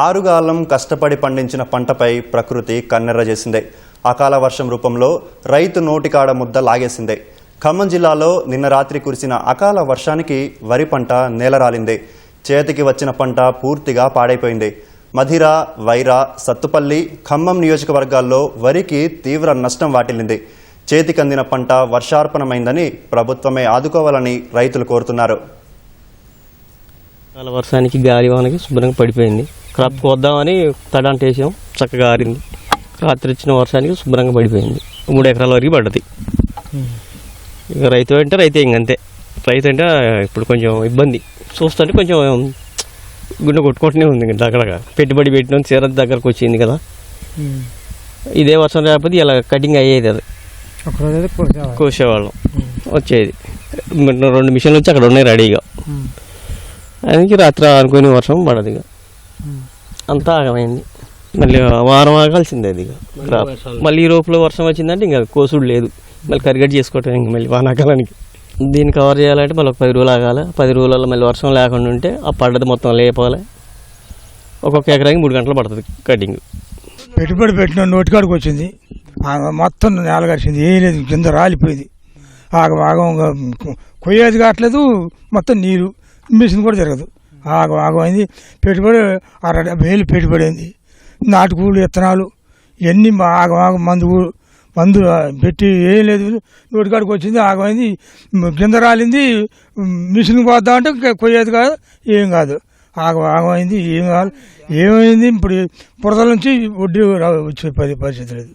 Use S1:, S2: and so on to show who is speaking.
S1: ఆరుగాలం కష్టపడి పండించిన పంటపై ప్రకృతి కన్నెర్ర చేసిందే. అకాల వర్షం రూపంలో రైతు నోటికాడ ముద్ద లాగేసిందే. ఖమ్మం జిల్లాలో నిన్న రాత్రి కురిసిన అకాల వర్షానికి వరి పంట నేలరాలిందే. చేతికి వచ్చిన పంట పూర్తిగా పాడైపోయింది. మధిర, వైరా, సత్తుపల్లి, ఖమ్మం నియోజకవర్గాల్లో వరికి తీవ్ర నష్టం వాటిల్లింది. చేతికందిన పంట వర్షార్పణమైందని ప్రభుత్వమే ఆదుకోవాలని రైతులు కోరుతున్నారు.
S2: అకాల వర్షానికి గాలి వానకి శుభ్రంగా పడిపోయింది. క్రాప్ కోద్దామని తడంట వేసాం, చక్కగా ఆరింది. రాత్రి వచ్చిన వర్షానికి శుభ్రంగా పడిపోయింది. 3 ఎకరాల వరకు పడ్డది. ఇక రైతు అంటే రైతే ఇంకంతే. రైతు అంటే ఇప్పుడు కొంచెం ఇబ్బంది చూస్తుంటే కొంచెం గుండె కొట్టుకుంటూనే ఉంది. అక్కడ పెట్టుబడి పెట్టిన చీర దగ్గరకు వచ్చింది కదా. ఇదే వర్షం లేకపోతే ఇలా కటింగ్ అయ్యేది, అది కోసేవాళ్ళం వచ్చేది. 2 మిషన్లు వచ్చి అక్కడ ఉన్నాయి రెడీగా. అందుకే రాత్రి అనుకుని వర్షం పడదు. ఇక అంతా ఆగమైంది. మళ్ళీ వారం ఆగాల్సిందే అది. ఇక మళ్ళీ ఈ లోపల వర్షం వచ్చిందంటే ఇంకా కోసుడు లేదు. మళ్ళీ కరిగట్ చేసుకోవటం ఇంక మళ్ళీ వానాకాలానికి. దీన్ని కవర్ చేయాలంటే మళ్ళీ ఒక 10 రోజులు ఆగాలి. 10 రోజులలో మళ్ళీ వర్షం లేకుండా ఉంటే ఆ పడ్డది మొత్తం లేపాలి. ఒక్కొక్క ఎకరానికి 3 గంటలు పడుతుంది కటింగ్.
S3: పెట్టుబడి పెట్టిన నోటికాడికి వచ్చింది, మొత్తం నేల గడిచింది. ఏం లేదు, కింద రాలిపోయింది. ఆగం కొయ్యేది కావట్లేదు. మొత్తం నీరు, మిషన్ కూడా జరగదు. ఆగమైంది. పెట్టుబడి 60,000 పెట్టుబడి అయింది. నాటుకూలు, విత్తనాలు ఇవన్నీ ఆగం మందు పెట్టి ఏం లేదు. నోటికాడికి వచ్చింది, ఆగమైంది. కింద రాలింది. మిషన్ పోద్దామంటే కొయ్యేది కాదు, ఏం కాదు. ఆగమైంది. ఏం కాదు, ఏమైంది. ఇప్పుడు బురదల నుంచి వడ్డీ వచ్చే పరిస్థితి లేదు.